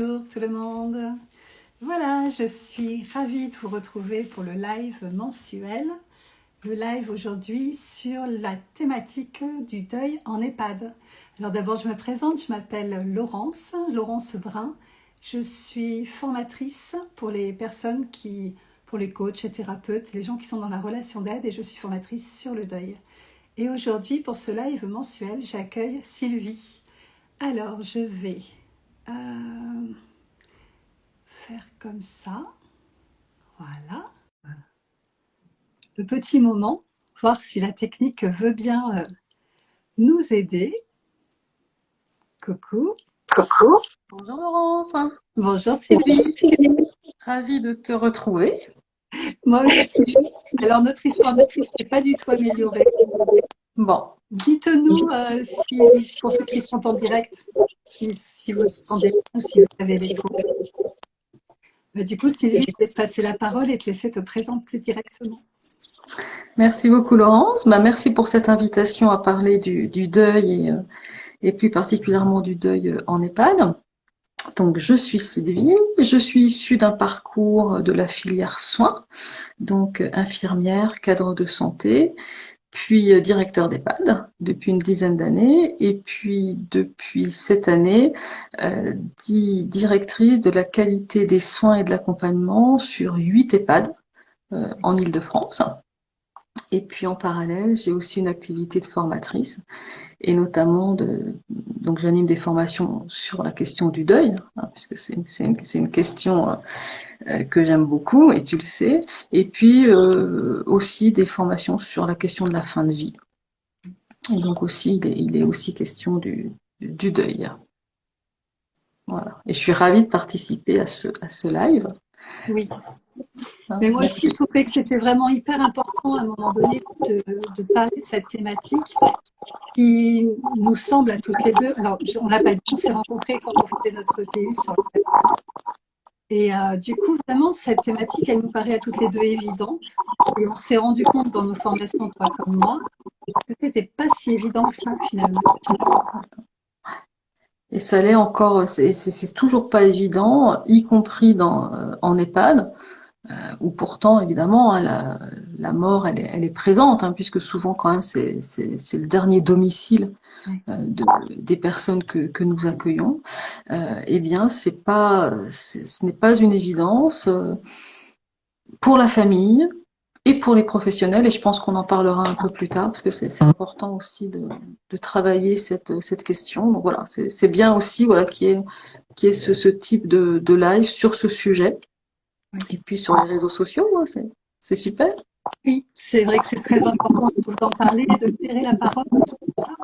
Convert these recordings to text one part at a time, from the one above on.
Bonjour tout le monde. Voilà, je suis ravie de vous retrouver pour le live mensuel. Le live aujourd'hui sur la thématique du deuil en EHPAD. Alors d'abord, je me présente, je m'appelle Laurence Brun. Je suis formatrice pour les personnes pour les coachs et thérapeutes, les gens qui sont dans la relation d'aide, et je suis formatrice sur le deuil. Et aujourd'hui, pour ce live mensuel, j'accueille Sylvie. Alors, je vais faire comme ça. Voilà. Le petit moment, voir si la technique veut bien nous aider. Coucou. Coucou. Bonjour Laurence. Bonjour Sylvie. Ravie de te retrouver. Moi aussi. Alors notre histoire n'est pas du tout améliorée. Bon. Dites-nous pour ceux qui sont en direct, si vous entendez ou si vous avez l'écho. Du coup, Sylvie, je vais te passer la parole et te laisser te présenter directement. Merci beaucoup Laurence. Merci pour cette invitation à parler du deuil et plus particulièrement du deuil en EHPAD. Donc je suis Sylvie, je suis issue d'un parcours de la filière soins, donc infirmière, cadre de santé, puis directeur d'EHPAD depuis une dizaine d'années, et puis depuis cette année, directrice de la qualité des soins et de l'accompagnement sur 8 EHPAD en Île-de-France. Et puis en parallèle, j'ai aussi une activité de formatrice, et notamment donc j'anime des formations sur la question du deuil, puisque c'est une question que j'aime beaucoup, et tu le sais, et puis aussi des formations sur la question de la fin de vie. Et donc aussi, il est aussi question du deuil. Voilà. Et je suis ravie de participer à ce live. Oui. Mais moi aussi, je trouvais que c'était vraiment hyper important à un moment donné de parler de cette thématique qui nous semble à toutes les deux. Alors, on ne l'a pas dit, on s'est rencontrés quand on faisait notre PU sur le plateau. Et du coup, vraiment, cette thématique, elle nous paraît à toutes les deux évidente. Et on s'est rendu compte dans nos formations, toi comme moi, que c'était pas si évident que ça, finalement. Et ça l'est encore, c'est toujours pas évident, y compris en EHPAD, où pourtant, évidemment, la mort, elle est présente, puisque souvent, quand même, c'est le dernier domicile des personnes que nous accueillons. Eh bien, ce n'est pas une évidence pour la famille et pour les professionnels, et je pense qu'on en parlera un peu plus tard, parce que c'est important aussi de travailler cette question. Donc voilà, c'est bien aussi qu'il y ait ce type de live sur ce sujet. Et puis sur les réseaux sociaux, c'est super. Oui, c'est vrai que c'est très important d'en parler et de libérer la parole autour de ça.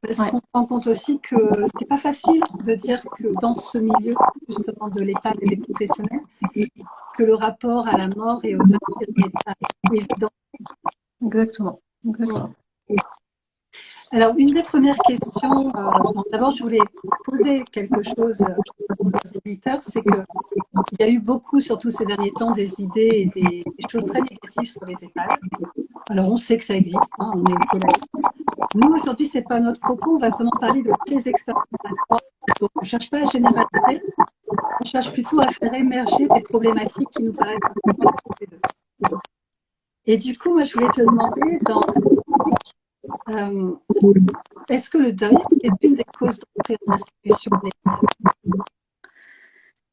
Parce qu'on se rend compte aussi que c'est pas facile de dire que dans ce milieu, justement, de l'EHPAD et des professionnels, que le rapport à la mort et au deuil n'est pas évident. Exactement. Alors, une des premières questions, d'abord, je voulais poser quelque chose pour nos auditeurs, c'est qu'il y a eu beaucoup, surtout ces derniers temps, des idées et des choses très négatives sur les EHPAD. Alors, on sait que ça existe, on est OK là-dessus. Nous, aujourd'hui, ce n'est pas notre propos, on va vraiment parler de tes expériences. Donc, on ne cherche pas à généraliser, on cherche plutôt à faire émerger des problématiques qui nous paraissent importantes pour les deux. Et du coup, moi, je voulais te demander, est-ce que le deuil est une des causes d'entrée en institution?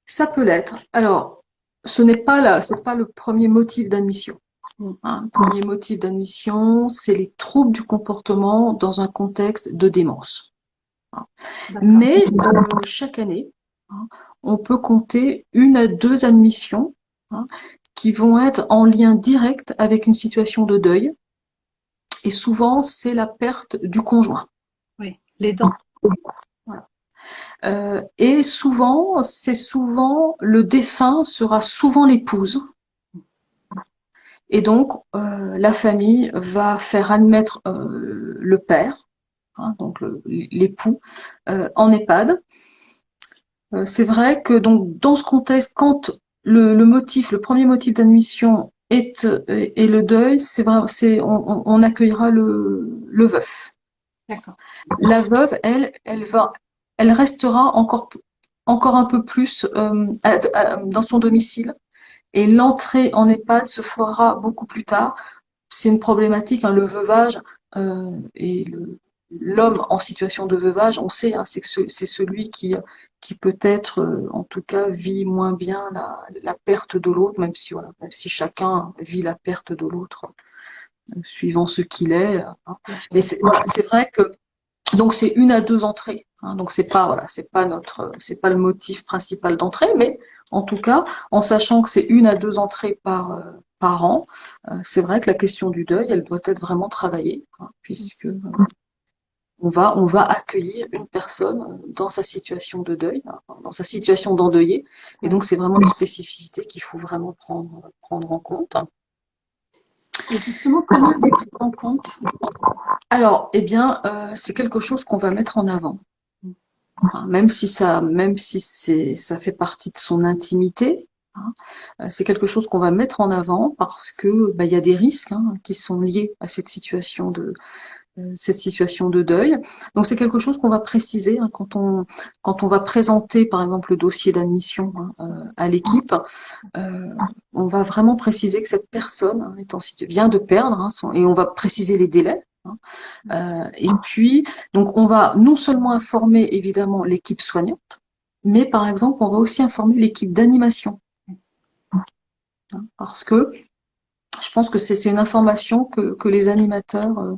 Ça peut l'être. Alors, c'est pas le premier motif d'admission. Le premier motif d'admission, c'est les troubles du comportement dans un contexte de démence. Mais chaque année, on peut compter 1 à 2 admissions qui vont être en lien direct avec une situation de deuil. Et souvent, c'est la perte du conjoint. Oui, les dents. Voilà. Et souvent, le défunt sera souvent l'épouse. Et donc, la famille va faire admettre le père, donc l'époux, en EHPAD. C'est vrai que donc dans ce contexte, quand le premier motif d'admission est le deuil, c'est vrai, on accueillera le veuf. D'accord. La veuve, elle restera encore encore un peu plus dans son domicile. Et l'entrée en EHPAD se fera beaucoup plus tard. C'est une problématique, hein, le veuvage et l'homme en situation de veuvage, on sait, hein, c'est celui qui peut-être, en tout cas, vit moins bien la perte de l'autre, même si voilà, même si chacun vit la perte de l'autre suivant ce qu'il est. Hein. Mais voilà, c'est vrai que donc c'est 1 à 2 entrées. Hein, donc c'est pas le motif principal d'entrée, mais en tout cas, en sachant que c'est 1 à 2 entrées par an, c'est vrai que la question du deuil, elle doit être vraiment travaillée, hein, puisque on va accueillir une personne dans sa situation de deuil, hein, dans sa situation d'endeuillé, et donc c'est vraiment une spécificité qu'il faut vraiment prendre en compte. Et justement, comment les prendre en compte? Alors, eh bien, c'est quelque chose qu'on va mettre en avant. Hein, même si ça fait partie de son intimité, hein, c'est quelque chose qu'on va mettre en avant parce que bah, il y a des risques, hein, qui sont liés à cette situation de deuil. Donc c'est quelque chose qu'on va préciser, hein, quand on va présenter par exemple le dossier d'admission, hein, à l'équipe. On va vraiment préciser que cette personne, hein, vient de perdre, hein, et on va préciser les délais. Hein. Et puis, donc, on va non seulement informer évidemment l'équipe soignante, mais par exemple, on va aussi informer l'équipe d'animation. Hein, parce que je pense que c'est une information que les animateurs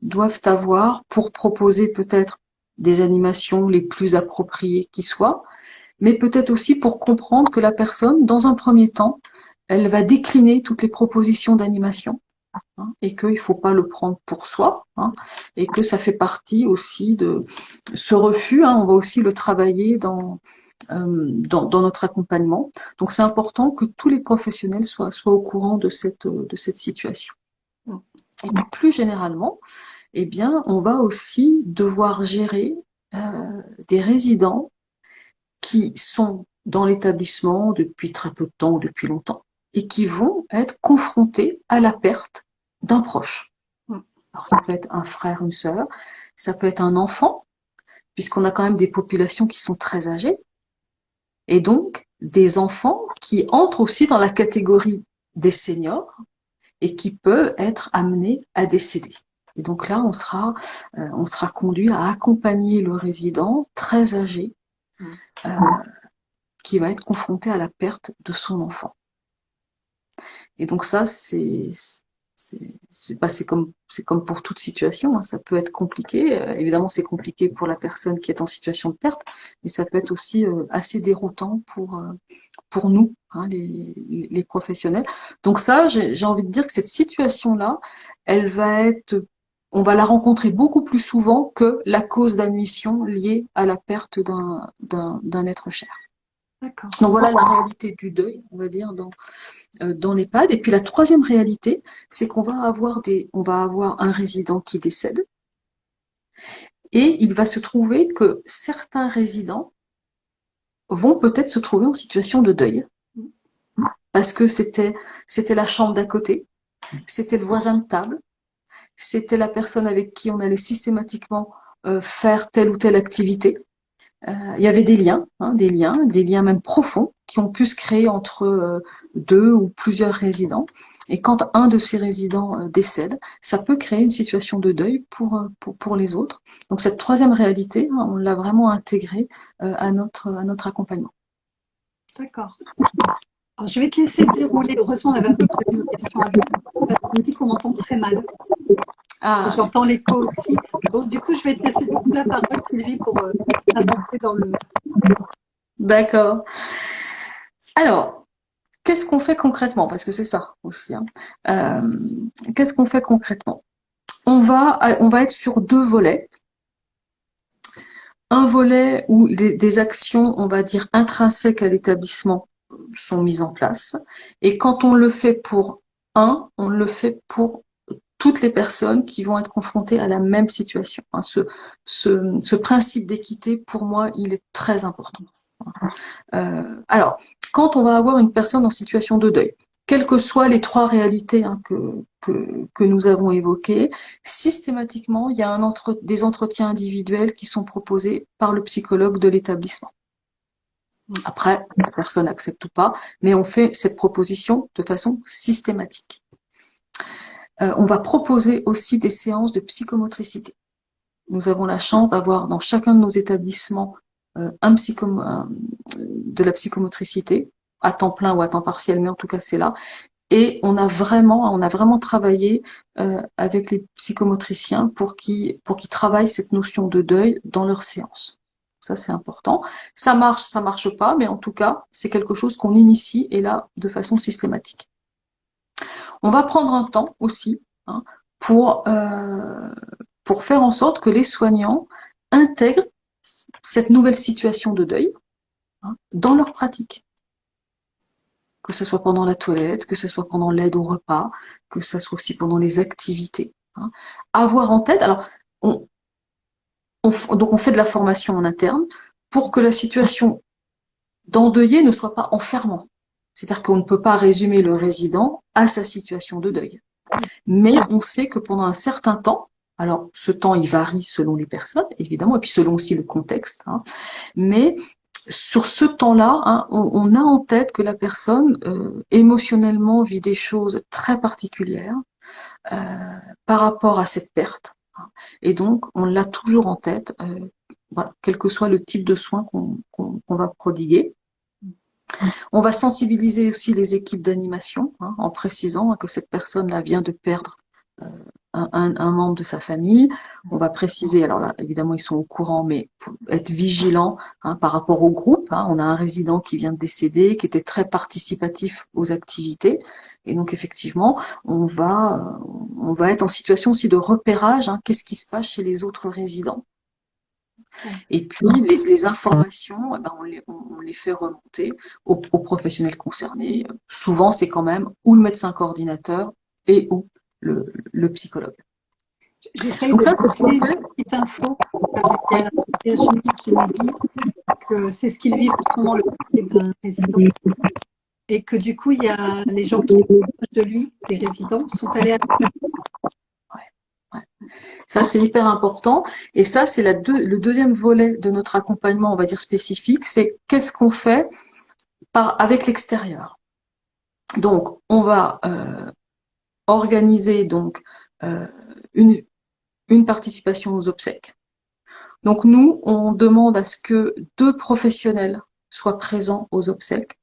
doivent avoir pour proposer peut-être des animations les plus appropriées qui soient, mais peut-être aussi pour comprendre que la personne, dans un premier temps, elle va décliner toutes les propositions d'animation. Hein, et qu'il ne faut pas le prendre pour soi, hein, et que ça fait partie aussi de ce refus, hein, on va aussi le travailler dans notre accompagnement. Donc c'est important que tous les professionnels soient au courant de cette situation. Et puis plus généralement, eh bien, on va aussi devoir gérer des résidents qui sont dans l'établissement depuis très peu de temps ou depuis longtemps et qui vont être confrontés à la perte d'un proche. Alors ça peut être un frère, une sœur, ça peut être un enfant, puisqu'on a quand même des populations qui sont très âgées, et donc des enfants qui entrent aussi dans la catégorie des seniors et qui peuvent être amenés à décéder. Et donc là, on sera conduit à accompagner le résident très âgé qui va être confronté à la perte de son enfant. Et donc ça, c'est comme pour toute situation, hein, ça peut être compliqué. Évidemment, c'est compliqué pour la personne qui est en situation de perte, mais ça peut être aussi assez déroutant pour nous, hein, les professionnels. Donc ça, j'ai envie de dire que cette situation-là, on va la rencontrer beaucoup plus souvent que la cause d'admission liée à la perte d'un être cher. D'accord. Donc voilà la réalité du deuil, on va dire, dans l'EHPAD. Et puis la troisième réalité, c'est qu'on va avoir un résident qui décède, et il va se trouver que certains résidents vont peut-être se trouver en situation de deuil, parce que c'était la chambre d'à côté, c'était le voisin de table, c'était la personne avec qui on allait systématiquement faire telle ou telle activité. Il y avait des liens, hein, des liens même profonds qui ont pu se créer entre deux ou plusieurs résidents. Et quand un de ces résidents décède, ça peut créer une situation de deuil pour les autres. Donc cette troisième réalité, hein, on l'a vraiment intégrée à notre accompagnement. D'accord. Alors, je vais te laisser dérouler. Heureusement, on avait un peu prévu nos questions avec vous. On me dit qu'on m'entend très mal. Ah, j'entends l'écho aussi. Donc, du coup, je vais te laisser beaucoup la parole, Sylvie, pour avancer dans le... d'accord. Alors, qu'est-ce qu'on fait concrètement? Parce que c'est ça aussi. Hein. Qu'est-ce qu'on fait concrètement? On va être sur 2 volets. Un volet où des actions, on va dire, intrinsèques à l'établissement sont mises en place. Et quand on le fait pour on le fait pour toutes les personnes qui vont être confrontées à la même situation. Hein, ce principe d'équité, pour moi, il est très important. Alors, quand on va avoir une personne en situation de deuil, quelles que soient les 3 réalités, hein, que nous avons évoquées, systématiquement, il y a des entretiens individuels qui sont proposés par le psychologue de l'établissement. Après, la personne accepte ou pas, mais on fait cette proposition de façon systématique. On va proposer aussi des séances de psychomotricité. Nous avons la chance d'avoir dans chacun de nos établissements de la psychomotricité, à temps plein ou à temps partiel, mais en tout cas c'est là. Et on a vraiment travaillé avec les psychomotriciens pour qu'ils travaillent cette notion de deuil dans leurs séances. Ça, c'est important. Ça marche pas, mais en tout cas, c'est quelque chose qu'on initie et là, de façon systématique. On va prendre un temps aussi pour faire en sorte que les soignants intègrent cette nouvelle situation de deuil dans leur pratique. Que ce soit pendant la toilette, que ce soit pendant l'aide au repas, que ce soit aussi pendant les activités. Avoir en tête, alors, donc on fait de la formation en interne pour que la situation d'endeuillé ne soit pas enfermant. C'est-à-dire qu'on ne peut pas résumer le résident à sa situation de deuil. Mais on sait que pendant un certain temps, alors ce temps il varie selon les personnes, évidemment, et puis selon aussi le contexte, mais sur ce temps-là, on a en tête que la personne émotionnellement vit des choses très particulières par rapport à cette perte. Et donc, on l'a toujours en tête, voilà, quel que soit le type de soins qu'on va prodiguer. On va sensibiliser aussi les équipes d'animation en précisant que cette personne-là vient de perdre un membre de sa famille. On va préciser, alors là, évidemment, ils sont au courant, mais faut être vigilant par rapport au groupe. On a un résident qui vient de décéder, qui était très participatif aux activités. Et donc, effectivement, on va être en situation aussi de repérage. Qu'est-ce qui se passe chez les autres résidents? Et puis, les informations, on les fait remonter aux professionnels concernés. Souvent, c'est quand même ou le médecin coordinateur et ou le psychologue. J'essaye de passer une petite info. Il y a Virginie qui nous dit que c'est ce qu'ils vivent en ce moment, le côté d'un résident. Et que du coup, il y a les gens qui sont proches de lui, les résidents, sont allés à la... Ça, c'est hyper important. Et ça, c'est le deuxième volet de notre accompagnement, on va dire spécifique, c'est qu'est-ce qu'on fait avec l'extérieur. Donc, on va organiser donc une participation aux obsèques. Donc, nous, on demande à ce que 2 professionnels soient présents aux obsèques.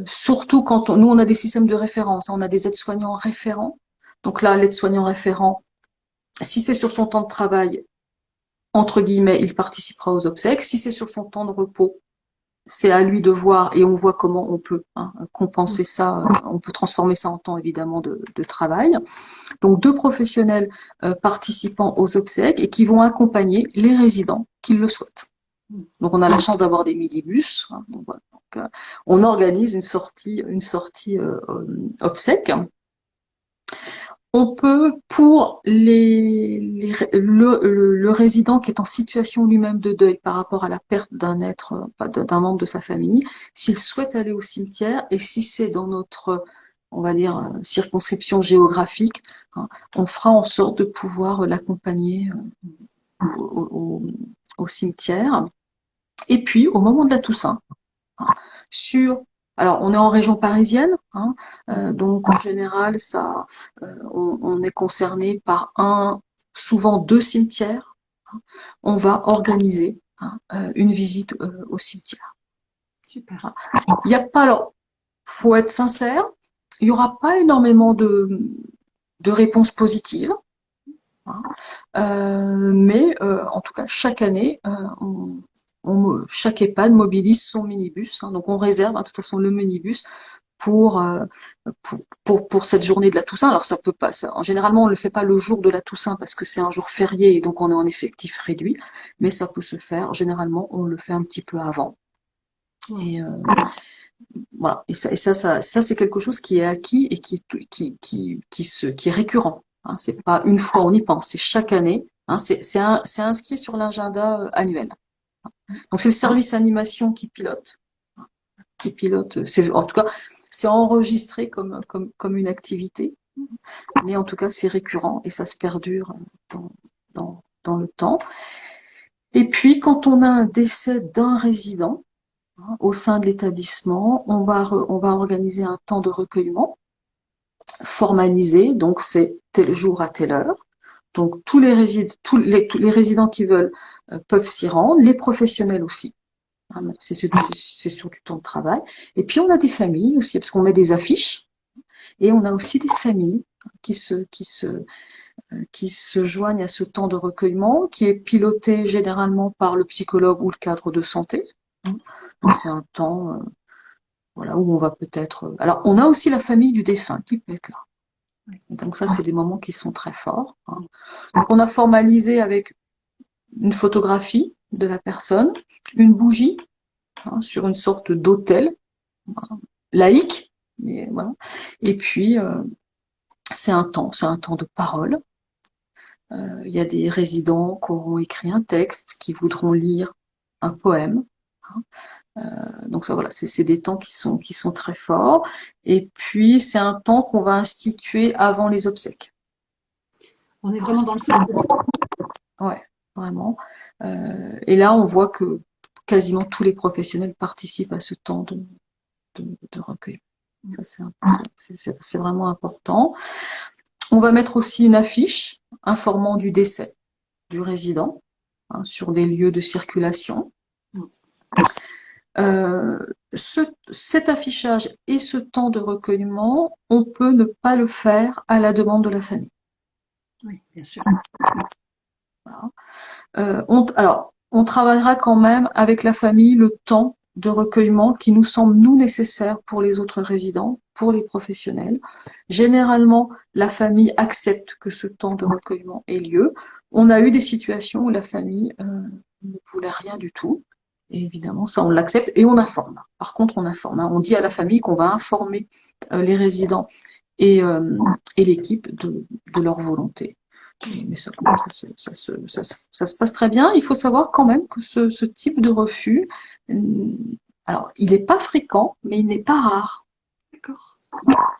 Surtout quand nous, on a des systèmes de référence, on a des aides-soignants référents. Donc là, l'aide-soignant référent, si c'est sur son temps de travail, entre guillemets, il participera aux obsèques. Si c'est sur son temps de repos, c'est à lui de voir et on voit comment on peut compenser ça, on peut transformer ça en temps évidemment de travail. Donc 2 professionnels participant aux obsèques et qui vont accompagner les résidents qui le souhaitent. Donc on a la chance d'avoir des minibus. Donc, voilà. Donc, on organise une sortie obsèques. On peut, pour le résident qui est en situation lui-même de deuil par rapport à la perte d'un membre de sa famille, s'il souhaite aller au cimetière et si c'est dans notre, on va dire, circonscription géographique, on fera en sorte de pouvoir l'accompagner au cimetière. Et puis, au moment de la Toussaint, alors, on est en région parisienne, donc en général, on est concerné par souvent 2 cimetières. On va organiser une visite au cimetière. Super. Il n'y a pas, alors, faut être sincère, il n'y aura pas énormément de réponses positives. Mais en tout cas, chaque année, chaque EHPAD mobilise son minibus. Donc on réserve de toute façon le minibus pour cette journée de la Toussaint. Alors ça peut pas, généralement on le fait pas le jour de la Toussaint parce que c'est un jour férié et donc on est en effectif réduit, mais ça peut se faire. Généralement on le fait un petit peu avant. Et voilà. Et ça c'est quelque chose qui est acquis et qui est récurrent. C'est pas une fois on y pense, c'est chaque année. C'est inscrit sur l'agenda annuel. Donc c'est le service animation qui pilote. En tout cas, c'est enregistré comme une activité, mais en tout cas c'est récurrent et ça se perdure dans le temps. Et puis quand on a un décès d'un résident, hein. Au sein de l'établissement, on va organiser un temps de recueillement formalisé, donc c'est tel jour à telle heure. Donc tous les résidents qui veulent peuvent s'y rendre, les professionnels aussi. Hein, c'est sur du temps de travail. Et puis on a des familles aussi, parce qu'on met des affiches, et on a aussi des familles qui se joignent à ce temps de recueillement, qui est piloté généralement par le psychologue ou le cadre de santé. Donc c'est un temps voilà, où on va peut-être... Alors on a aussi la famille du défunt qui peut être là. Donc ça, c'est des moments qui sont très forts. Hein. Donc on a formalisé avec une photographie de la personne, une bougie hein, sur une sorte d'autel laïque, mais voilà. Et puis c'est un temps de parole. Il y a des résidents qui auront écrit un texte, qui voudront lire un poème. Hein. Donc ça, voilà, c'est des temps qui sont très forts. Et puis c'est un temps qu'on va instituer avant les obsèques. On est vraiment dans le symbolique. Ouais, vraiment. Et là, on voit que quasiment tous les professionnels participent à ce temps de recueil. Ça, c'est vraiment important. On va mettre aussi une affiche informant du décès du résident hein, sur des lieux de circulation. Cet affichage et ce temps de recueillement, on peut ne pas le faire à la demande de la famille. Oui, bien sûr. Voilà. On travaillera quand même avec la famille le temps de recueillement qui nous semble, nous, nécessaire pour les autres résidents, pour les professionnels. Généralement, la famille accepte que ce temps de recueillement ait lieu. On a eu des situations où la famille ne voulait rien du tout. Et évidemment, ça, on l'accepte et on informe. Par contre, on informe. Hein. On dit à la famille qu'on va informer les résidents et l'équipe de leur volonté. Mais ça se passe très bien. Il faut savoir quand même que ce type de refus, alors, il n'est pas fréquent, mais il n'est pas rare. D'accord.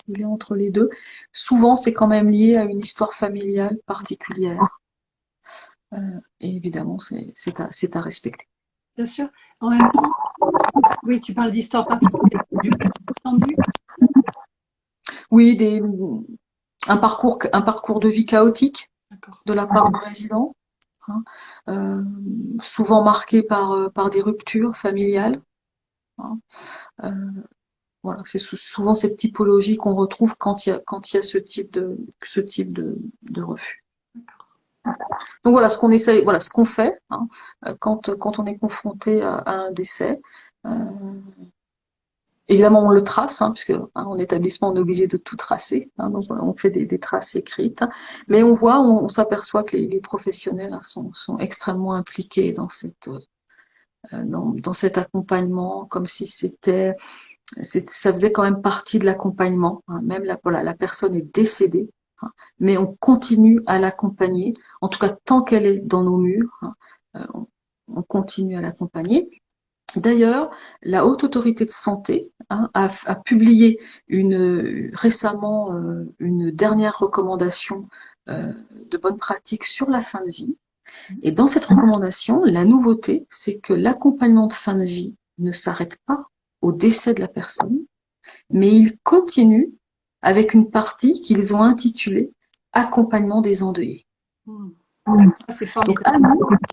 Il est entre les deux. Souvent, c'est quand même lié à une histoire familiale particulière. Et évidemment, c'est à respecter. Bien sûr. En même temps, oui, tu parles d'histoire particulière. Du entendu. Oui, un parcours de vie chaotique de la part du résident, hein, souvent marqué par des ruptures familiales. Hein, voilà, c'est souvent cette typologie qu'on retrouve quand il y a ce type de refus. Donc voilà ce qu'on essaye, voilà ce qu'on fait hein, quand on est confronté à un décès. Évidemment, on le trace, hein, puisque hein, en établissement, on est obligé de tout tracer. Hein, donc, on fait des traces écrites. Mais on s'aperçoit que les professionnels hein, sont extrêmement impliqués dans cet accompagnement, comme si ça faisait quand même partie de l'accompagnement. Hein, même voilà, la personne est décédée, hein, mais on continue à l'accompagner. En tout cas, tant qu'elle est dans nos murs, hein, on continue à l'accompagner. D'ailleurs, la Haute Autorité de Santé hein, a publié récemment une dernière recommandation de bonne pratique sur la fin de vie. Et dans cette recommandation, la nouveauté, c'est que l'accompagnement de fin de vie ne s'arrête pas au décès de la personne, mais il continue avec une partie qu'ils ont intitulée Accompagnement des endeuillés. C'est Donc, formidable.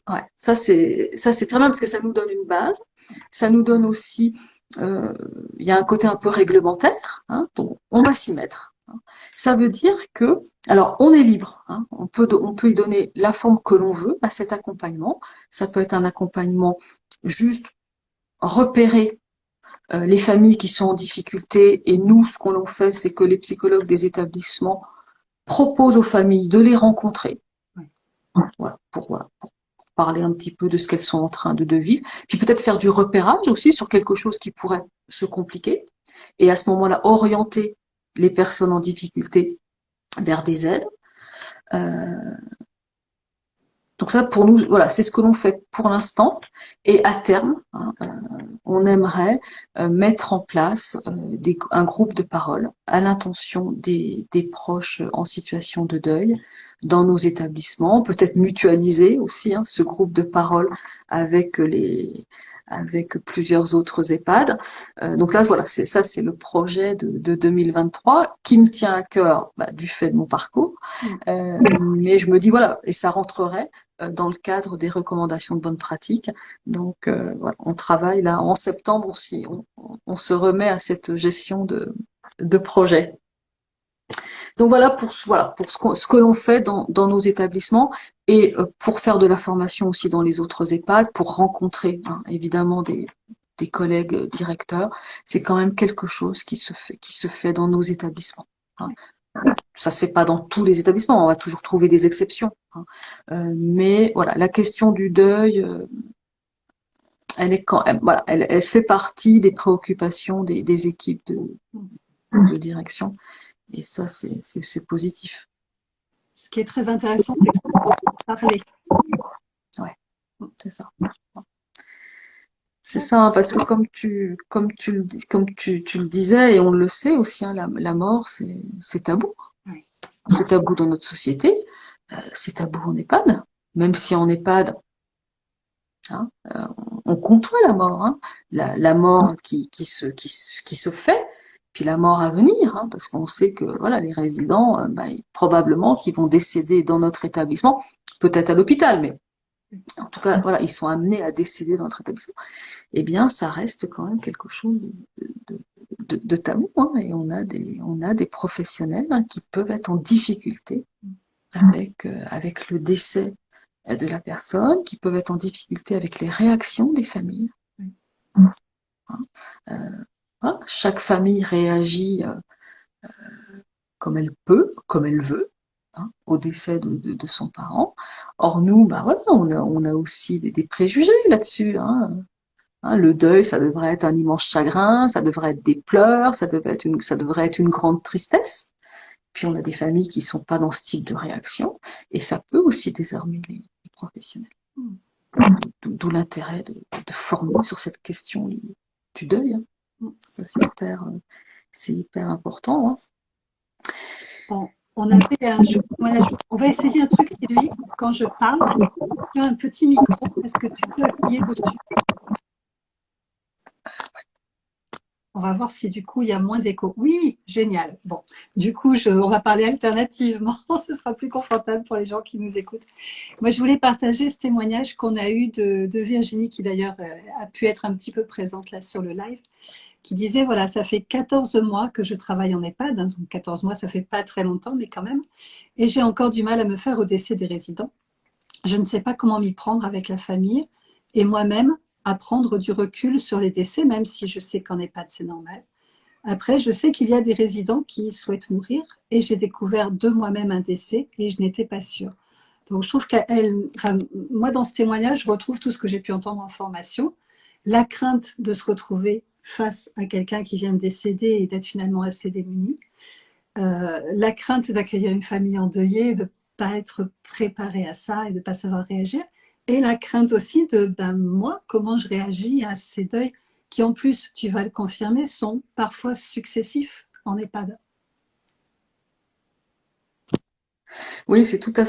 ouais, ça c'est très bien parce que ça nous donne une base. Ça nous donne aussi, il y a un côté un peu réglementaire, hein, donc on va s'y mettre. Hein. Ça veut dire que, alors on est libre, hein, on peut y donner la forme que l'on veut à cet accompagnement. Ça peut être un accompagnement juste repérer les familles qui sont en difficulté et nous, ce qu'on fait, c'est que les psychologues des établissements proposent aux familles de les rencontrer. Voilà, pour parler un petit peu de ce qu'elles sont en train de vivre, puis peut-être faire du repérage aussi sur quelque chose qui pourrait se compliquer, et à ce moment-là, orienter les personnes en difficulté vers des aides. Donc ça, pour nous, voilà, c'est ce que l'on fait pour l'instant, et à terme, hein, on aimerait mettre en place un groupe de parole à l'intention des proches en situation de deuil dans nos établissements, peut-être mutualiser aussi hein, ce groupe de parole avec avec plusieurs autres EHPAD. Donc là, voilà, c'est le projet de 2023 qui me tient à cœur du fait de mon parcours. Mais je me dis, voilà, et ça rentrerait dans le cadre des recommandations de bonne pratique. Donc voilà, on travaille là en septembre aussi, on se remet à cette gestion de projet. Donc voilà pour ce que l'on fait dans nos établissements et pour faire de la formation aussi dans les autres EHPAD, pour rencontrer évidemment des collègues directeurs, c'est quand même quelque chose qui se fait dans nos établissements. Hein. Ça se fait pas dans tous les établissements, on va toujours trouver des exceptions. Hein. Mais voilà, la question du deuil, elle est quand même, voilà, elle fait partie des préoccupations des équipes de direction. Et ça, c'est positif. Ce qui est très intéressant, c'est qu'on peut en parler. Ouais, c'est ça. C'est ça, parce que comme tu le disais, et on le sait aussi, hein, la mort, c'est tabou. Oui. C'est tabou dans notre société, c'est tabou en EHPAD, même si en EHPAD, hein, on côtoie la mort, hein, la mort qui se fait, puis la mort à venir, hein, parce qu'on sait que voilà, les résidents, probablement qu'ils vont décéder dans notre établissement, peut-être à l'hôpital, mais en tout cas, voilà, ils sont amenés à décéder dans notre établissement. Eh bien, ça reste quand même quelque chose de tabou, hein, et on a des professionnels qui peuvent être en difficulté avec le décès de la personne, qui peuvent être en difficulté avec les réactions des familles. Hein. Voilà. Chaque famille réagit comme elle peut, comme elle veut, hein, au décès de son parent. Or nous, voilà, on a aussi des préjugés là-dessus. Hein. Hein, le deuil, ça devrait être un immense chagrin, ça devrait être des pleurs, ça devrait être une grande tristesse. Puis on a des familles qui sont pas dans ce type de réaction, et ça peut aussi désarmer les professionnels. D'où l'intérêt de former sur cette question du deuil. Hein. Ça, c'est hyper important. Hein. Bon, on avait on va essayer un truc, Sylvie. Quand je parle, tu as un petit micro. Est-ce que tu peux appuyer dessus? On va voir si du coup il y a moins d'écho. Oui, génial. Bon, du coup, on va parler alternativement. Ce sera plus confortable pour les gens qui nous écoutent. Moi, je voulais partager ce témoignage qu'on a eu de Virginie, qui d'ailleurs a pu être un petit peu présente là sur le live, qui disait, voilà, ça fait 14 mois que je travaille en EHPAD. Hein, donc 14 mois, ça fait pas très longtemps, mais quand même. Et j'ai encore du mal à me faire au décès des résidents. Je ne sais pas comment m'y prendre avec la famille et moi-même à prendre du recul sur les décès, même si je sais qu'en EHPAD, c'est normal. Après, je sais qu'il y a des résidents qui souhaitent mourir et j'ai découvert de moi-même un décès et je n'étais pas sûre. Donc, je trouve moi, dans ce témoignage, je retrouve tout ce que j'ai pu entendre en formation. La crainte de se retrouver face à quelqu'un qui vient de décéder et d'être finalement assez démuni. La crainte d'accueillir une famille endeuillée, de ne pas être préparé à ça et de ne pas savoir réagir. Et la crainte aussi de moi, comment je réagis à ces deuils qui, en plus, tu vas le confirmer, sont parfois successifs en EHPAD. Oui, c'est tout à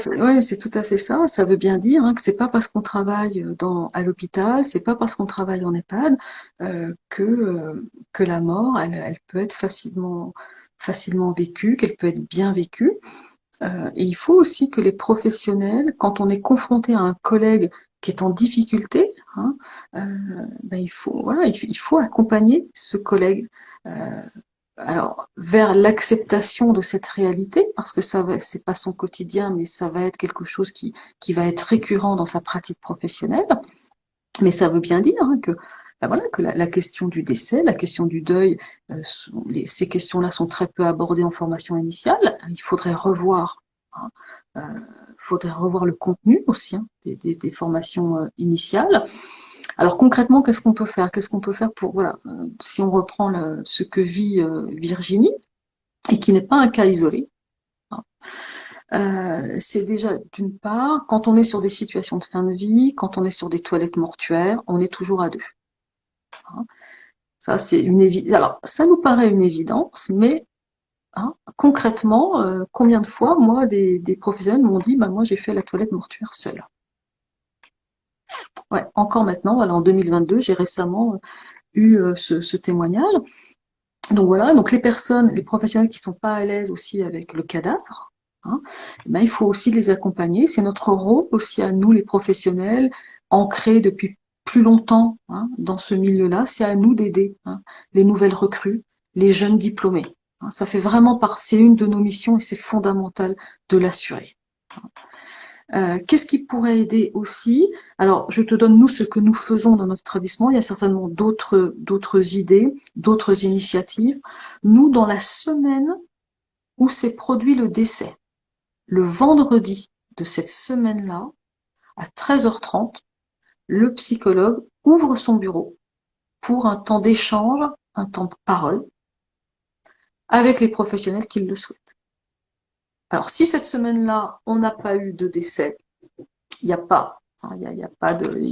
fait ça. Ça veut bien dire que c'est pas parce qu'on travaille à l'hôpital, c'est pas parce qu'on travaille en EHPAD que la mort, elle peut être facilement vécue, qu'elle peut être bien vécue. Et il faut aussi que les professionnels, quand on est confronté à un collègue qui est en difficulté, hein, il faut accompagner ce collègue. Alors, vers l'acceptation de cette réalité, parce que c'est pas son quotidien, mais ça va être quelque chose qui va être récurrent dans sa pratique professionnelle. Mais ça veut bien dire que, que la question du décès, la question du deuil, ces questions-là sont très peu abordées en formation initiale. Il faudrait revoir, hein, faudrait revoir le contenu aussi, hein, des formations initiales. Alors concrètement, qu'est-ce qu'on peut faire? Qu'est-ce qu'on peut faire pour, voilà, si on reprend ce que vit Virginie, et qui n'est pas un cas isolé, hein, c'est déjà, d'une part, quand on est sur des situations de fin de vie, quand on est sur des toilettes mortuaires, on est toujours à deux. Hein. Ça, c'est une évidence. Alors, ça nous paraît une évidence, mais concrètement, combien de fois, moi, des professionnels m'ont dit, moi, j'ai fait la toilette mortuaire seule. Ouais, encore maintenant, voilà, en 2022, j'ai récemment eu ce témoignage. Donc voilà, donc les personnes, les professionnels qui sont pas à l'aise aussi avec le cadavre, hein, eh ben, il faut aussi les accompagner. C'est notre rôle aussi à nous, les professionnels, ancrés depuis plus longtemps hein, dans ce milieu-là. C'est à nous d'aider hein, les nouvelles recrues, les jeunes diplômés. Hein. Ça fait vraiment partie, c'est une de nos missions et c'est fondamental de l'assurer. Qu'est-ce qui pourrait aider aussi? Alors, je te donne nous ce que nous faisons dans notre établissement. Il y a certainement d'autres idées, d'autres initiatives. Nous, dans la semaine où s'est produit le décès, le vendredi de cette semaine-là, à 13h30, le psychologue ouvre son bureau pour un temps d'échange, un temps de parole avec les professionnels qui le souhaitent. Alors, si cette semaine-là, on n'a pas eu de décès, il n'y a pas, il y a pas de,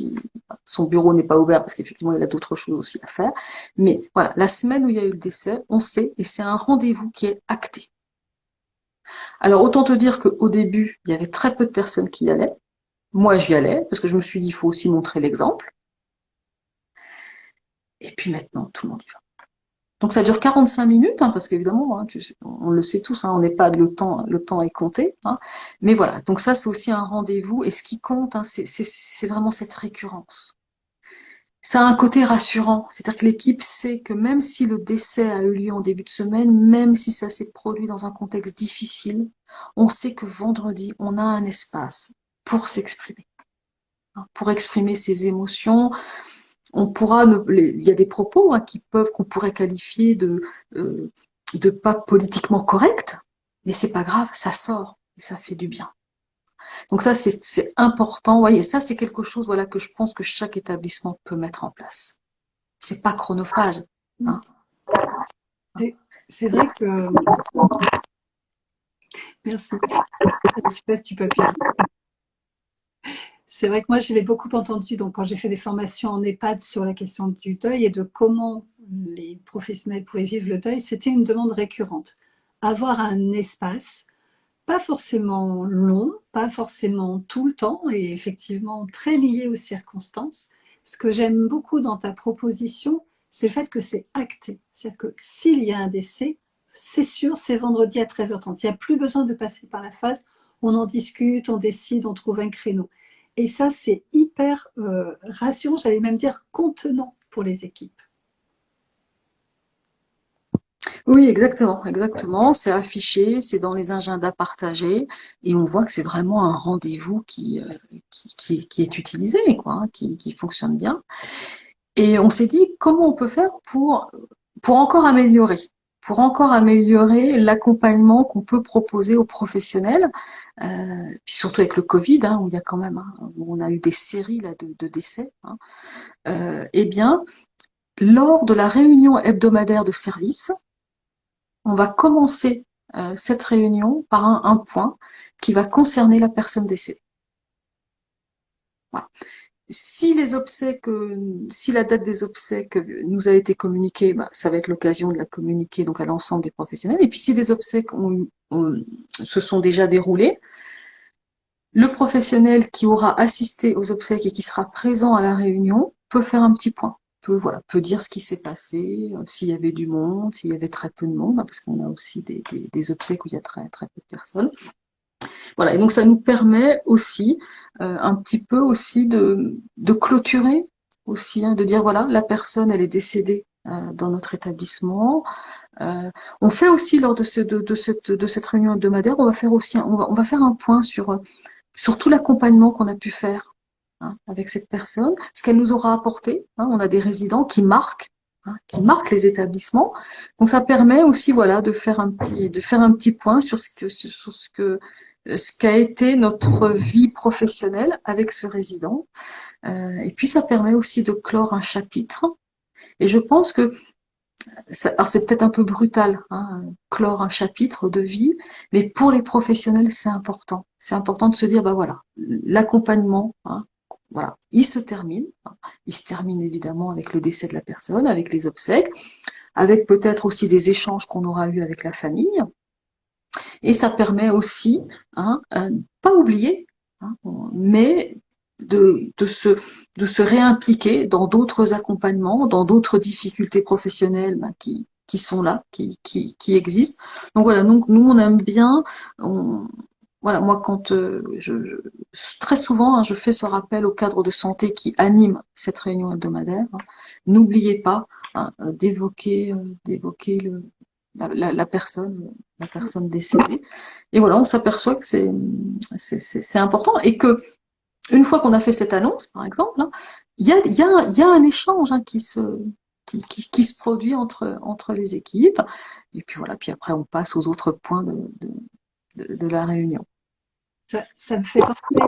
son bureau n'est pas ouvert parce qu'effectivement il a d'autres choses aussi à faire. Mais voilà, la semaine où il y a eu le décès, on sait et c'est un rendez-vous qui est acté. Alors autant te dire qu'au début il y avait très peu de personnes qui y allaient. Moi j'y allais parce que je me suis dit il faut aussi montrer l'exemple. Et puis maintenant tout le monde y va. Donc ça dure 45 minutes, hein, parce qu'évidemment, hein, on le sait tous, hein, on n'est pas le temps est compté. Hein, mais voilà, donc ça c'est aussi un rendez-vous. Et ce qui compte, hein, c'est vraiment cette récurrence. Ça a un côté rassurant, c'est-à-dire que l'équipe sait que même si le décès a eu lieu en début de semaine, même si ça s'est produit dans un contexte difficile, on sait que vendredi, on a un espace pour s'exprimer, hein, pour exprimer ses émotions. On pourra, il y a des propos hein, qu'on pourrait qualifier de pas politiquement corrects, mais c'est pas grave, ça sort et ça fait du bien. Donc ça, c'est important. Vous voyez, ça, c'est quelque chose, voilà, que je pense que chaque établissement peut mettre en place. C'est pas chronophage. Hein. C'est vrai que... Merci. Je sais pas si tu peux appuyer. C'est vrai que moi, je l'ai beaucoup entendu donc, quand j'ai fait des formations en EHPAD sur la question du deuil et de comment les professionnels pouvaient vivre le deuil, c'était une demande récurrente. Avoir un espace, pas forcément long, pas forcément tout le temps, et effectivement très lié aux circonstances. Ce que j'aime beaucoup dans ta proposition, c'est le fait que c'est acté. C'est-à-dire que s'il y a un décès, c'est sûr, c'est vendredi à 13h30. Il n'y a plus besoin de passer par la phase, on en discute, on décide, on trouve un créneau. Et ça, c'est hyper rassurant, j'allais même dire contenant pour les équipes. Oui, exactement, exactement. C'est affiché, c'est dans les agendas partagés, et on voit que c'est vraiment un rendez-vous qui est utilisé, quoi, hein, qui fonctionne bien. Et on s'est dit comment on peut faire pour pour encore améliorer l'accompagnement qu'on peut proposer aux professionnels, puis surtout avec le Covid, hein, où il y a quand même, hein, où on a eu des séries là de décès. Hein, eh bien, lors de la réunion hebdomadaire de service, on va commencer cette réunion par un point qui va concerner la personne décédée. Voilà. Si les obsèques, si la date des obsèques nous a été communiquée, bah, ça va être l'occasion de la communiquer donc à l'ensemble des professionnels. Et puis si les obsèques se sont déjà déroulées, le professionnel qui aura assisté aux obsèques et qui sera présent à la réunion peut faire un petit point, peut dire ce qui s'est passé, s'il y avait du monde, s'il y avait très peu de monde, hein, parce qu'on a aussi des obsèques où il y a très très peu de personnes. Voilà, et donc ça nous permet aussi un petit peu aussi de clôturer aussi, hein, de dire voilà, la personne elle est décédée dans notre établissement. On fait aussi lors de cette réunion hebdomadaire, on va faire aussi on va faire un point sur tout l'accompagnement qu'on a pu faire hein, avec cette personne, ce qu'elle nous aura apporté. Hein, on a des résidents qui marquent les établissements. Donc ça permet aussi voilà de faire un petit point sur ce qu'a été notre vie professionnelle avec ce résident. Et puis ça permet aussi de clore un chapitre. Et je pense que alors c'est peut-être un peu brutal, hein, clore un chapitre de vie, mais pour les professionnels, c'est important. C'est important de se dire, bah voilà, l'accompagnement, hein, voilà, il se termine. Il se termine évidemment avec le décès de la personne, avec les obsèques, avec peut-être aussi des échanges qu'on aura eus avec la famille. Et ça permet aussi, hein, pas oublier, hein, mais de se réimpliquer dans d'autres accompagnements, dans d'autres difficultés professionnelles qui sont là, qui existent. Donc voilà, donc nous on aime bien, voilà, moi quand très souvent je fais ce rappel au cadre de santé qui anime cette réunion hebdomadaire. N'oubliez pas d'évoquer la personne décédée. Et voilà, on s'aperçoit que c'est important et que une fois qu'on a fait cette annonce, par exemple, hein, il y a un échange qui se produit entre les équipes. Et puis voilà, puis après on passe aux autres points de la réunion. Ça me fait penser,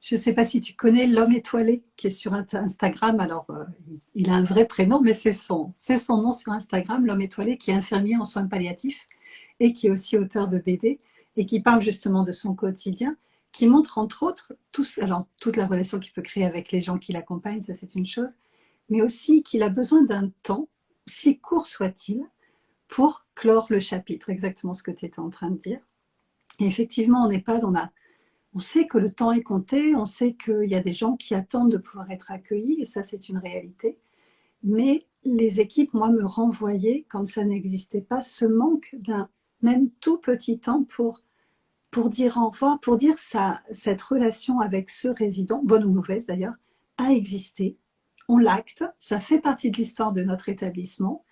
je ne sais pas si tu connais l'homme étoilé qui est sur Instagram. Alors, il a un vrai prénom, mais c'est son nom sur Instagram, l'homme étoilé, qui est infirmier en soins palliatifs et qui est aussi auteur de BD et qui parle justement de son quotidien, qui montre entre autres alors, toute la relation qu'il peut créer avec les gens qui l'accompagnent, ça c'est une chose, mais aussi qu'il a besoin d'un temps, si court soit-il, pour clore le chapitre, exactement ce que tu étais en train de dire. Et effectivement, en EHPAD, on sait que le temps est compté, on sait qu'il y a des gens qui attendent de pouvoir être accueillis, et ça c'est une réalité. Mais les équipes, moi, me renvoyaient, quand ça n'existait pas, ce manque d'un même tout petit temps pour dire au revoir, pour dire cette relation avec ce résident, bonne ou mauvaise d'ailleurs, a existé. On l'acte, ça fait partie de l'histoire de notre établissement,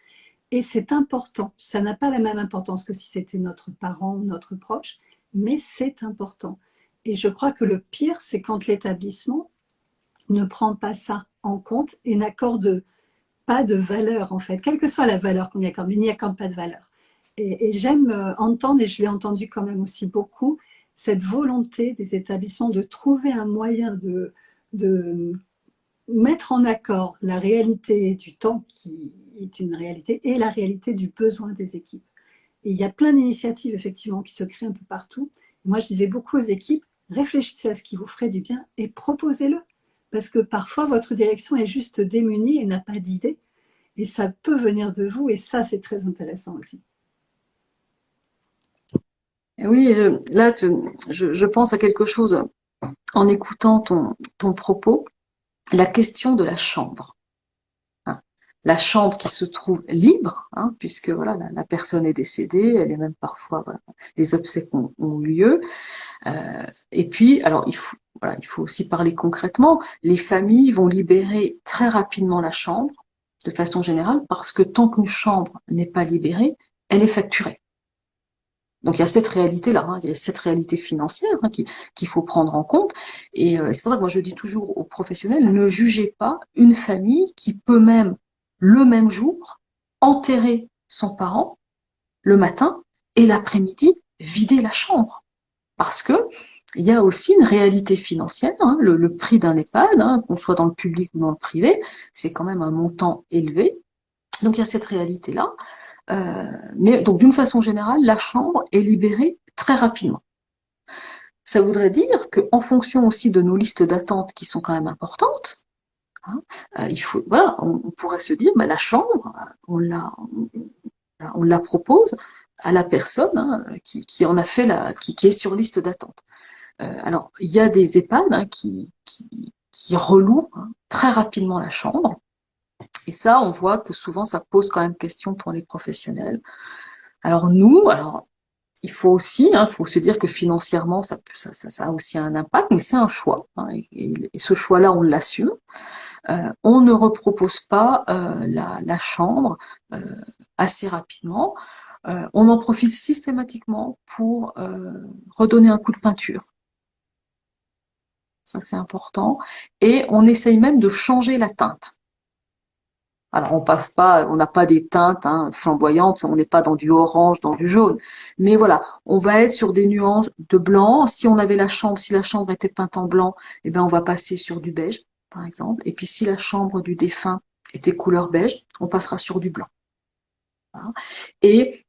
et c'est important. Ça n'a pas la même importance que si c'était notre parent ou notre proche, mais c'est important. Et je crois que le pire, c'est quand l'établissement ne prend pas ça en compte et n'accorde pas de valeur, en fait. Quelle que soit la valeur qu'on y accorde, mais il n'y accorde pas de valeur. Et j'aime entendre, et je l'ai entendu quand même aussi beaucoup, cette volonté des établissements de trouver un moyen de mettre en accord la réalité du temps qui est une réalité et la réalité du besoin des équipes. Et il y a plein d'initiatives effectivement qui se créent un peu partout. Moi, je disais beaucoup aux équipes, réfléchissez à ce qui vous ferait du bien et proposez-le. Parce que parfois, votre direction est juste démunie et n'a pas d'idée. Et ça peut venir de vous et ça, c'est très intéressant aussi. Et oui, là, je pense à quelque chose en écoutant ton propos, la question de la chambre. Hein. La chambre qui se trouve libre, hein, puisque voilà, la personne est décédée, elle est même parfois, voilà, les obsèques ont eu lieu. Et puis, alors il faut aussi parler concrètement. Les familles vont libérer très rapidement la chambre, de façon générale, parce que tant qu'une chambre n'est pas libérée, elle est facturée. Donc il y a cette réalité-là, hein, il y a cette réalité financière hein, qu'il faut prendre en compte. Et c'est pour ça que moi je dis toujours aux professionnels, ne jugez pas une famille qui peut même, le même jour, enterrer son parent le matin et l'après-midi, vider la chambre. Parce que il y a aussi une réalité financière, hein, le prix d'un EHPAD, hein, qu'on soit dans le public ou dans le privé, c'est quand même un montant élevé. Donc il y a cette réalité-là. Mais donc d'une façon générale, la chambre est libérée très rapidement. Ça voudrait dire qu'en fonction aussi de nos listes d'attente qui sont quand même importantes, hein, voilà, on pourrait se dire, bah, la chambre, on la propose à la personne hein, qui en a fait qui est sur liste d'attente. Alors il y a des EHPAD hein, qui relouent hein, très rapidement la chambre. Et ça, on voit que souvent, ça pose quand même question pour les professionnels. Alors il faut aussi, hein, faut se dire que financièrement, ça a aussi un impact, mais c'est un choix. Hein, et ce choix-là, on l'assume. On ne repropose pas la chambre assez rapidement. On en profite systématiquement pour redonner un coup de peinture. Ça, c'est important. Et on essaye même de changer la teinte. Alors on n'a pas des teintes hein, flamboyantes, on n'est pas dans du orange, dans du jaune. Mais voilà, on va être sur des nuances de blanc. Si la chambre était peinte en blanc, eh ben on va passer sur du beige, par exemple. Et puis si la chambre du défunt était couleur beige, on passera sur du blanc. Voilà. Et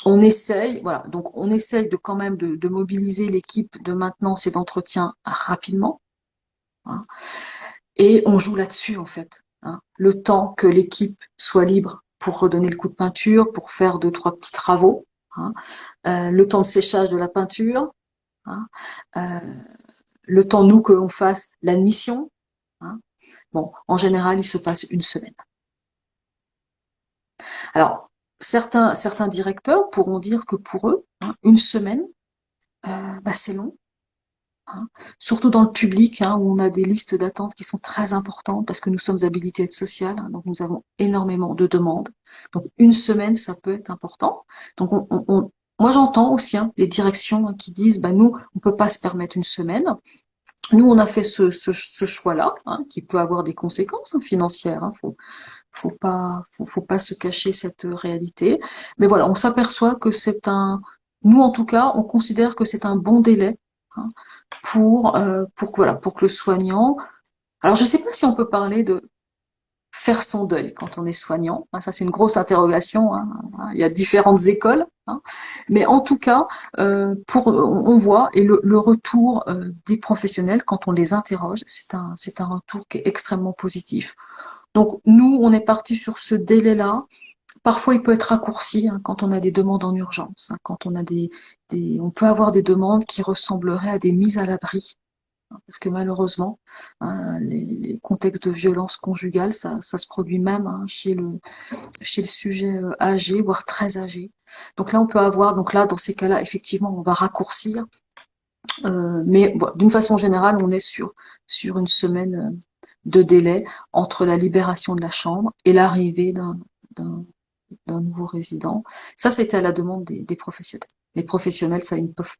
on essaye, voilà, donc on essaye de quand même de mobiliser l'équipe de maintenance et d'entretien rapidement. Hein, et on joue là-dessus en fait. Hein, le temps que l'équipe soit libre pour redonner le coup de peinture, pour faire 2-3 petits travaux, hein, le temps de séchage de la peinture, hein, le temps, nous, que l'on fasse l'admission, hein. Bon, en général, il se passe une semaine. Alors, certains directeurs pourront dire que pour eux, hein, une semaine, c'est long, hein. Surtout dans le public, hein, où on a des listes d'attente qui sont très importantes parce que nous sommes habilités à être sociales, hein, donc nous avons énormément de demandes. Donc une semaine, ça peut être important. Donc moi j'entends aussi, hein, les directions, hein, qui disent, nous, on peut pas se permettre une semaine. Nous, on a fait ce choix-là, hein, qui peut avoir des conséquences, hein, financières. Hein, faut pas se cacher cette réalité. Mais voilà, on s'aperçoit que nous en tout cas, on considère que c'est un bon délai, hein, pour que le soignant. Alors, je ne sais pas si on peut parler de faire son deuil quand on est soignant. Ça, c'est une grosse interrogation, hein. Il y a différentes écoles, hein. Mais en tout cas, on voit et le retour des professionnels quand on les interroge, c'est un retour qui est extrêmement positif. Donc nous, on est parti sur ce délai-là. Parfois, il peut être raccourci, hein, quand on a des demandes en urgence, hein, quand on a on peut avoir des demandes qui ressembleraient à des mises à l'abri, hein, parce que malheureusement, hein, les contextes de violence conjugale, ça se produit même, hein, chez le sujet âgé, voire très âgé. Donc là, donc là, dans ces cas-là, effectivement, on va raccourcir, mais bon, d'une façon générale, on est sur une semaine de délai entre la libération de la chambre et l'arrivée d'un d'un nouveau résident. Ça a été à la demande des professionnels. Les professionnels, ça, ils ne peuvent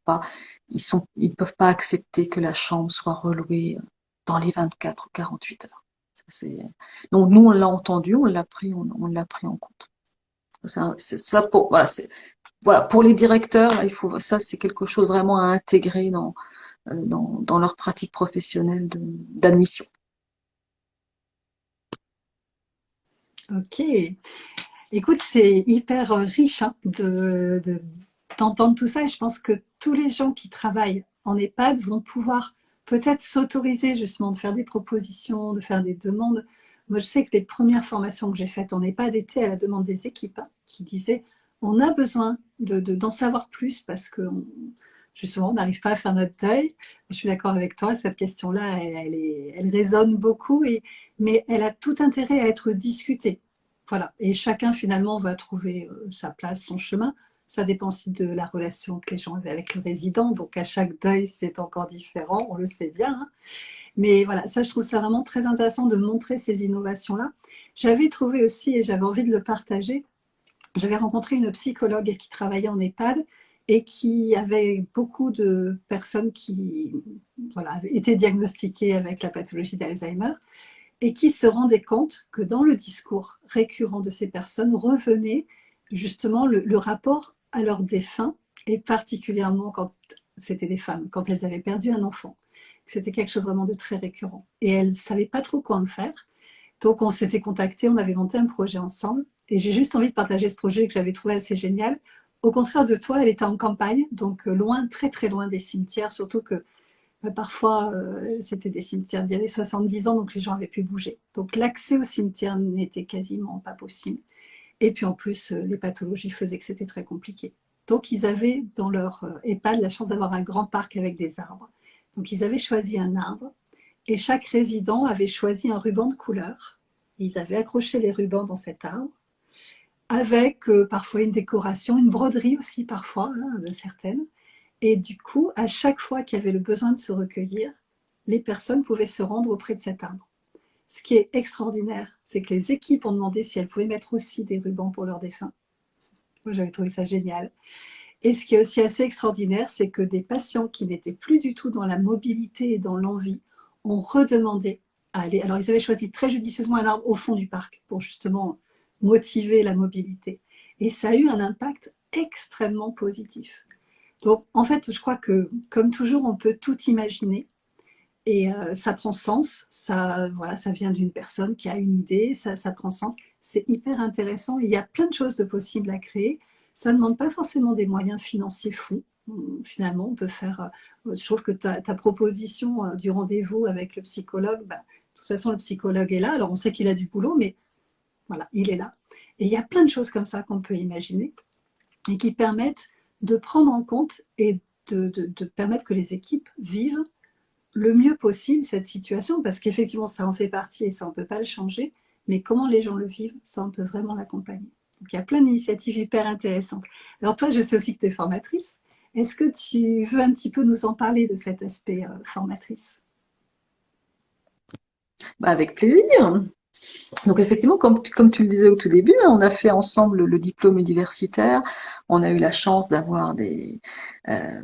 pas accepter que la chambre soit relouée dans les 24 ou 48 heures. Donc nous, on l'a entendu, on l'a pris en compte. Ça voilà, pour les directeurs, ça, c'est quelque chose vraiment à intégrer dans leur pratique professionnelle d'admission. Ok. Écoute, c'est hyper riche, hein, d'entendre tout ça. Et je pense que tous les gens qui travaillent en EHPAD vont pouvoir peut-être s'autoriser justement de faire des propositions, de faire des demandes. Moi, je sais que les premières formations que j'ai faites en EHPAD étaient à la demande des équipes, hein, qui disaient on a besoin d'en savoir plus parce que justement, on n'arrive pas à faire notre deuil. Je suis d'accord avec toi, cette question-là, elle résonne beaucoup, mais elle a tout intérêt à être discutée. Voilà. Et chacun finalement va trouver sa place, son chemin. Ça dépend aussi de la relation que les gens avaient avec le résident. Donc à chaque deuil, c'est encore différent, on le sait bien, hein. Mais voilà, ça, je trouve ça vraiment très intéressant de montrer ces innovations-là. J'avais trouvé aussi, et j'avais envie de le partager, j'avais rencontré une psychologue qui travaillait en EHPAD et qui avait beaucoup de personnes qui, voilà, avaient été diagnostiquées avec la pathologie d'Alzheimer et qui se rendaient compte que dans le discours récurrent de ces personnes revenait justement le rapport à leur défunt, et particulièrement quand c'était des femmes, quand elles avaient perdu un enfant. C'était quelque chose vraiment de très récurrent. Et elles ne savaient pas trop quoi en faire. Donc on s'était contactés, on avait monté un projet ensemble. Et j'ai juste envie de partager ce projet que j'avais trouvé assez génial. Au contraire de toi, elle était en campagne, donc loin, très très loin des cimetières, surtout que parfois, c'était des cimetières d'il y avait 70 ans, donc les gens avaient pu bouger. Donc l'accès au cimetière n'était quasiment pas possible. Et puis en plus, les pathologies faisaient que c'était très compliqué. Donc ils avaient dans leur EHPAD la chance d'avoir un grand parc avec des arbres. Donc ils avaient choisi un arbre et chaque résident avait choisi un ruban de couleur. Ils avaient accroché les rubans dans cet arbre avec parfois une décoration, une broderie aussi parfois, hein, de certaines. Et du coup, à chaque fois qu'il y avait le besoin de se recueillir, les personnes pouvaient se rendre auprès de cet arbre. Ce qui est extraordinaire, c'est que les équipes ont demandé si elles pouvaient mettre aussi des rubans pour leurs défunts. Moi, j'avais trouvé ça génial. Et ce qui est aussi assez extraordinaire, c'est que des patients qui n'étaient plus du tout dans la mobilité et dans l'envie ont redemandé à aller. Alors, ils avaient choisi très judicieusement un arbre au fond du parc pour justement motiver la mobilité. Et ça a eu un impact extrêmement positif. Donc, en fait, je crois que, comme toujours, on peut tout imaginer et ça prend sens. Ça, voilà, ça vient d'une personne qui a une idée, ça prend sens. C'est hyper intéressant. Il y a plein de choses de possibles à créer. Ça ne demande pas forcément des moyens financiers fous. Finalement, on peut faire. Je trouve que ta proposition du rendez-vous avec le psychologue, de toute façon, le psychologue est là. Alors, on sait qu'il a du boulot, mais voilà, il est là. Et il y a plein de choses comme ça qu'on peut imaginer et qui permettent de prendre en compte et de permettre que les équipes vivent le mieux possible cette situation, parce qu'effectivement, ça en fait partie et ça, on ne peut pas le changer, mais comment les gens le vivent, ça, on peut vraiment l'accompagner. Donc, il y a plein d'initiatives hyper intéressantes. Alors toi, je sais aussi que tu es formatrice. Est-ce que tu veux un petit peu nous en parler de cet aspect formatrice? Bah, avec plaisir. Donc effectivement, comme tu le disais au tout début, hein, on a fait ensemble le diplôme universitaire. On a eu la chance euh,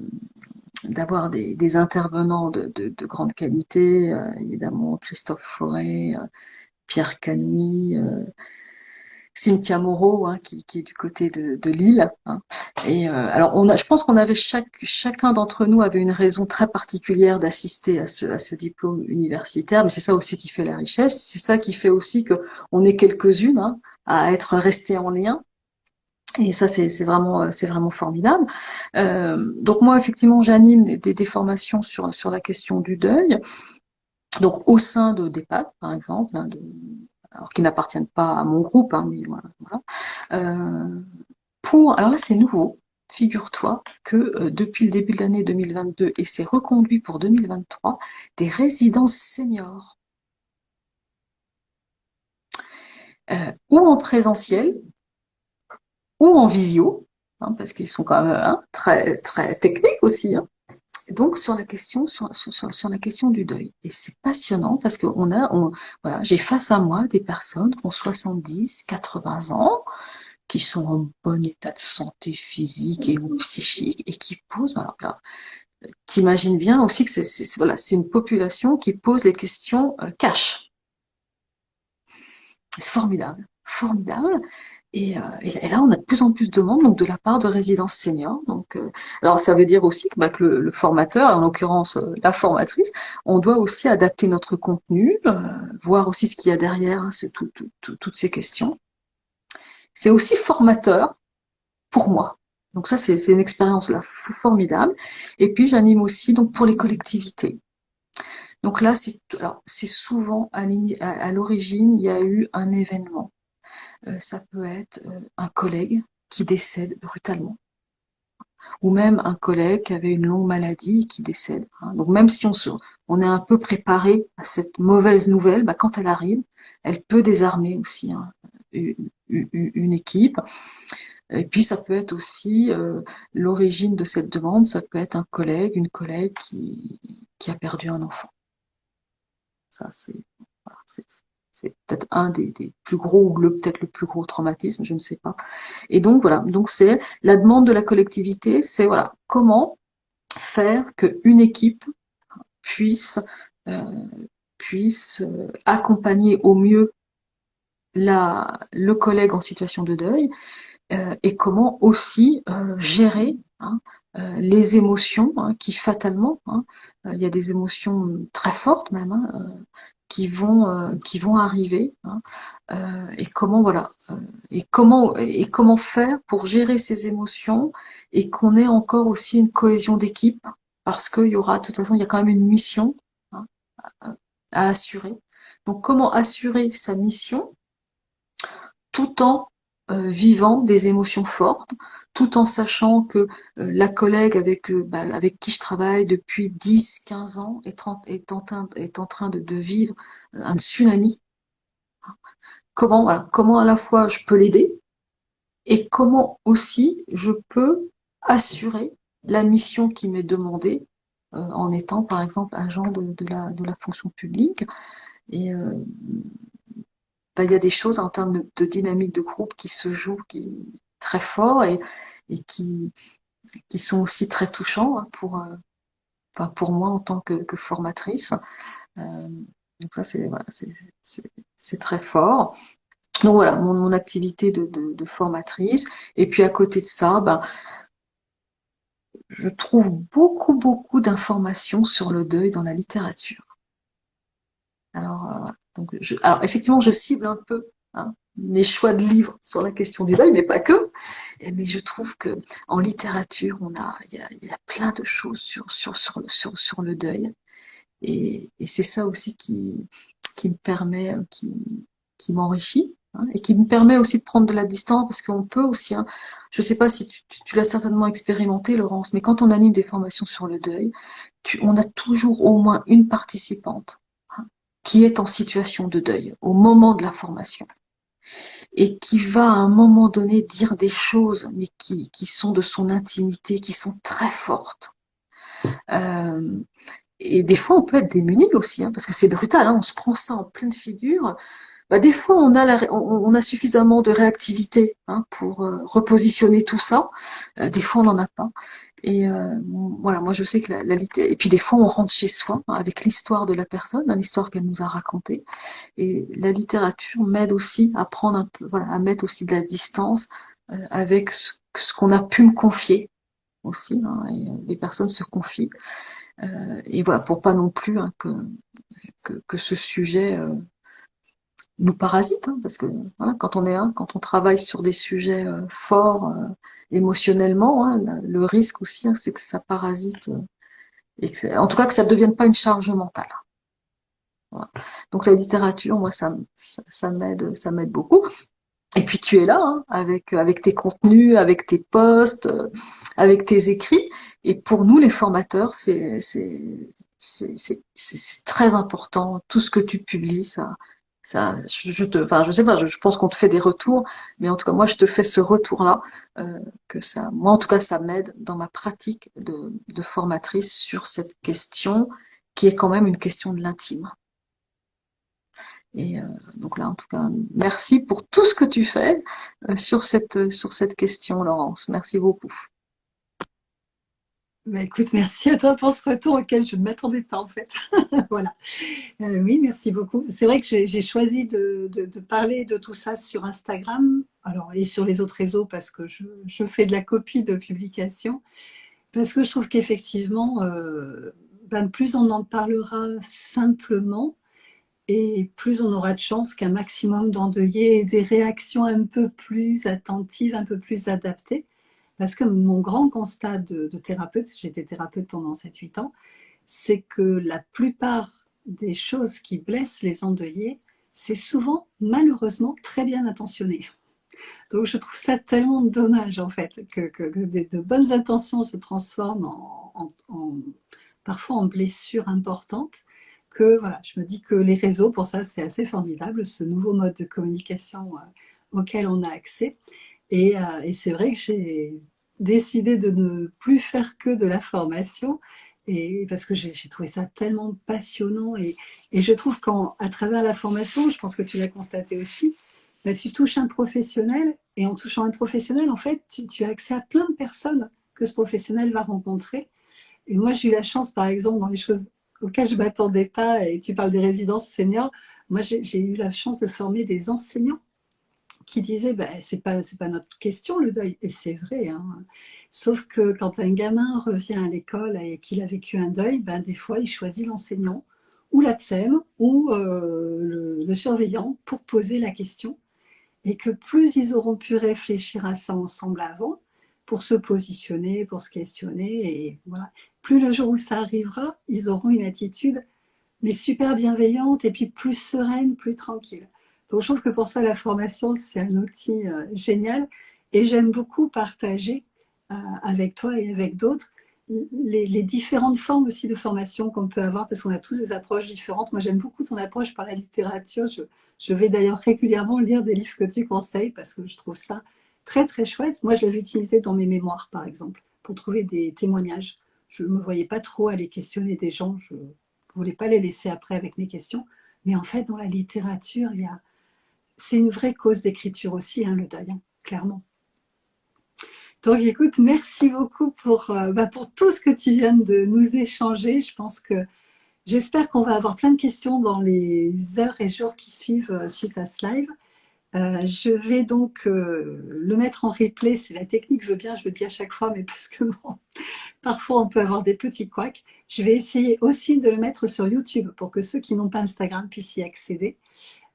d'avoir des intervenants de grande qualité, évidemment Christophe Fauré, Pierre Canoui, Cynthia Moreau, hein, qui est du côté de Lille. Hein. Et alors, je pense qu'on avait chacun d'entre nous avait une raison très particulière d'assister à ce diplôme universitaire, mais c'est ça aussi qui fait la richesse. C'est ça qui fait aussi que on est quelques-unes hein, à être restées en lien. Et ça, c'est vraiment formidable. Donc moi, effectivement, j'anime des formations sur la question du deuil. Donc au sein d'EHPAD, par exemple, hein, alors qui n'appartiennent pas à mon groupe, hein, mais voilà. Voilà. Alors là, c'est nouveau. Figure-toi que depuis le début de l'année 2022, et c'est reconduit pour 2023, des résidences seniors, ou en présentiel, ou en visio, hein, parce qu'ils sont quand même hein, très, très techniques aussi, hein. Donc sur la question sur la question du deuil et c'est passionnant parce que voilà j'ai face à moi des personnes qui ont 70 80 ans qui sont en bon état de santé physique et ou psychique et qui posent alors là t'imagines bien aussi que voilà c'est une population qui pose les questions cash. C'est formidable, formidable. Et là, on a de plus en plus de demandes donc de la part de résidences seniors. Donc, alors ça veut dire aussi que, bah, que le formateur, en l'occurrence la formatrice, on doit aussi adapter notre contenu, voir aussi ce qu'il y a derrière hein, toutes ces questions. C'est aussi formateur pour moi. Donc ça, c'est une expérience là formidable. Et puis j'anime aussi donc pour les collectivités. Donc là, c'est souvent à l'origine, il y a eu un événement. Ça peut être un collègue qui décède brutalement, ou même un collègue qui avait une longue maladie et qui décède. Hein. Donc même si on est un peu préparé à cette mauvaise nouvelle, bah, quand elle arrive, elle peut désarmer aussi hein, une équipe. Et puis ça peut être aussi l'origine de cette demande, ça peut être un collègue, une collègue qui a perdu un enfant. Ça, voilà, c'est peut-être un des plus gros, ou peut-être le plus gros traumatisme, je ne sais pas. Et donc voilà, donc c'est la demande de la collectivité, c'est voilà, comment faire qu'une équipe puisse, euh, puisse accompagner au mieux le collègue en situation de deuil, et comment aussi gérer hein, les émotions hein, qui fatalement, hein, il y a des émotions très fortes même, hein, qui vont arriver hein, et comment voilà et comment faire pour gérer ces émotions et qu'on ait encore aussi une cohésion d'équipe parce qu'il y aura de toute façon il y a quand même une mission hein, à assurer. Donc comment assurer sa mission tout en vivant des émotions fortes, tout en sachant que la collègue avec qui je travaille depuis 10, 15 ans est en train de vivre un tsunami. Comment, voilà, comment à la fois je peux l'aider et comment aussi je peux assurer la mission qui m'est demandée en étant par exemple agent de la fonction publique. Et bah, il y a des choses en termes de dynamique de groupe qui se jouent très fort et qui sont aussi très touchants hein, enfin, pour moi en tant que formatrice. Euh, donc ça, voilà, c'est très fort. Donc voilà, mon activité de formatrice. Et puis à côté de ça, ben, je trouve beaucoup d'informations sur le deuil dans la littérature. Alors, alors effectivement, je cible un peu hein, mes choix de livres sur la question du deuil, mais pas que. Mais je trouve que en littérature, il y a plein de choses sur le deuil. Et c'est ça aussi qui me permet, qui m'enrichit, hein, et qui me permet aussi de prendre de la distance, parce qu'on peut aussi, hein, je sais pas si tu l'as certainement expérimenté, Laurence, mais quand on anime des formations sur le deuil, on a toujours au moins une participante, hein, qui est en situation de deuil au moment de la formation et qui va à un moment donné dire des choses, mais qui sont de son intimité, qui sont très fortes. Euh, et des fois, on peut être démuni aussi, hein, parce que c'est brutal, hein, on se prend ça en pleine figure. Bah, des fois, on a suffisamment de réactivité, hein, pour repositionner tout ça. Des fois, on n'en a pas. Et voilà, moi, je sais que et puis des fois, on rentre chez soi, hein, avec l'histoire de la personne, hein, l'histoire qu'elle nous a racontée. Et la littérature m'aide aussi à prendre un peu, voilà, à mettre aussi de la distance avec ce qu'on a pu me confier aussi, hein, et les personnes se confient. Et voilà, pour pas non plus, hein, que ce sujet nous parasite, hein, parce que voilà, quand on travaille sur des sujets forts émotionnellement, hein, le risque aussi, hein, c'est que ça parasite, et en tout cas que ça ne devienne pas une charge mentale. Voilà. Donc la littérature, moi, ça m'aide beaucoup. Et puis tu es là, hein, avec tes contenus, avec tes posts, avec tes écrits. Et pour nous, les formateurs, c'est très important. Tout ce que tu publies, enfin, je sais pas, je pense qu'on te fait des retours, mais en tout cas, moi, je te fais ce retour-là, moi, en tout cas, ça m'aide dans ma pratique de formatrice sur cette question qui est quand même une question de l'intime. Et donc là, en tout cas, merci pour tout ce que tu fais sur cette question, Laurence. Merci beaucoup. Bah, écoute, merci à toi pour ce retour auquel je ne m'attendais pas en fait. Voilà. Oui, merci beaucoup. C'est vrai que j'ai choisi de parler de tout ça sur Instagram, alors et sur les autres réseaux parce que je fais de la copie de publication, parce que je trouve qu'effectivement, ben, plus on en parlera simplement et plus on aura de chances qu'un maximum d'endeuillés aient des réactions un peu plus attentives, un peu plus adaptées. Parce que mon grand constat de thérapeute, j'étais thérapeute pendant 7-8 ans, c'est que la plupart des choses qui blessent les endeuillés, c'est souvent malheureusement très bien intentionné. Donc je trouve ça tellement dommage en fait que de bonnes intentions se transforment parfois en blessures importantes, que voilà, je me dis que les réseaux pour ça c'est assez formidable, ce nouveau mode de communication auquel on a accès. Et c'est vrai que j'ai décidé de ne plus faire que de la formation, et parce que j'ai trouvé ça tellement passionnant, et je trouve qu'à travers la formation, je pense que tu l'as constaté aussi, bah, tu touches un professionnel, et en touchant un professionnel, en fait, tu as accès à plein de personnes que ce professionnel va rencontrer. Et moi, j'ai eu la chance, par exemple, dans les choses auxquelles je ne m'attendais pas, et tu parles des résidences seniors, moi, j'ai eu la chance de former des enseignants qui disaient ben, c'est pas notre question le deuil, et c'est vrai, hein. Sauf que quand un gamin revient à l'école et qu'il a vécu un deuil, ben, des fois il choisit l'enseignant ou la TSEM ou le surveillant pour poser la question, et que plus ils auront pu réfléchir à ça ensemble avant, pour se positionner, pour se questionner, et voilà, plus le jour où ça arrivera, ils auront une attitude mais super bienveillante et puis plus sereine, plus tranquille. Donc je trouve que pour ça, la formation, c'est un outil génial, et j'aime beaucoup partager avec toi et avec d'autres les différentes formes aussi de formation qu'on peut avoir, parce qu'on a tous des approches différentes. Moi, j'aime beaucoup ton approche par la littérature. Je vais d'ailleurs régulièrement lire des livres que tu conseilles parce que je trouve ça très très chouette. Moi, je l'avais utilisé dans mes mémoires, par exemple, pour trouver des témoignages. Je ne me voyais pas trop aller questionner des gens. Je ne voulais pas les laisser après avec mes questions. Mais en fait, dans la littérature, c'est une vraie cause d'écriture aussi, hein, le deuil, hein, clairement. Donc écoute, merci beaucoup pour tout ce que tu viens de nous échanger. Je pense que j'espère qu'on va avoir plein de questions dans les heures et jours qui suivent suite à ce live. Je vais donc le mettre en replay, si la technique veut bien, je le dis à chaque fois, mais parce que bon, parfois on peut avoir des petits couacs. Je vais essayer aussi de le mettre sur YouTube pour que ceux qui n'ont pas Instagram puissent y accéder.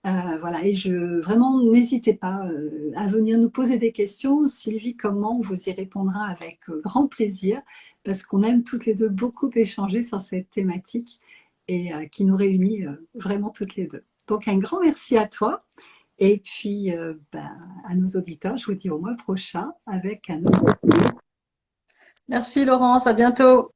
Voilà, et vraiment, n'hésitez pas à venir nous poser des questions. Sylvie, comment on vous y répondra avec grand plaisir, parce qu'on aime toutes les deux beaucoup échanger sur cette thématique, et qui nous réunit vraiment toutes les deux. Donc un grand merci à toi, Et puis, à nos auditeurs, je vous dis au mois prochain avec un autre. Merci Laurence, à bientôt.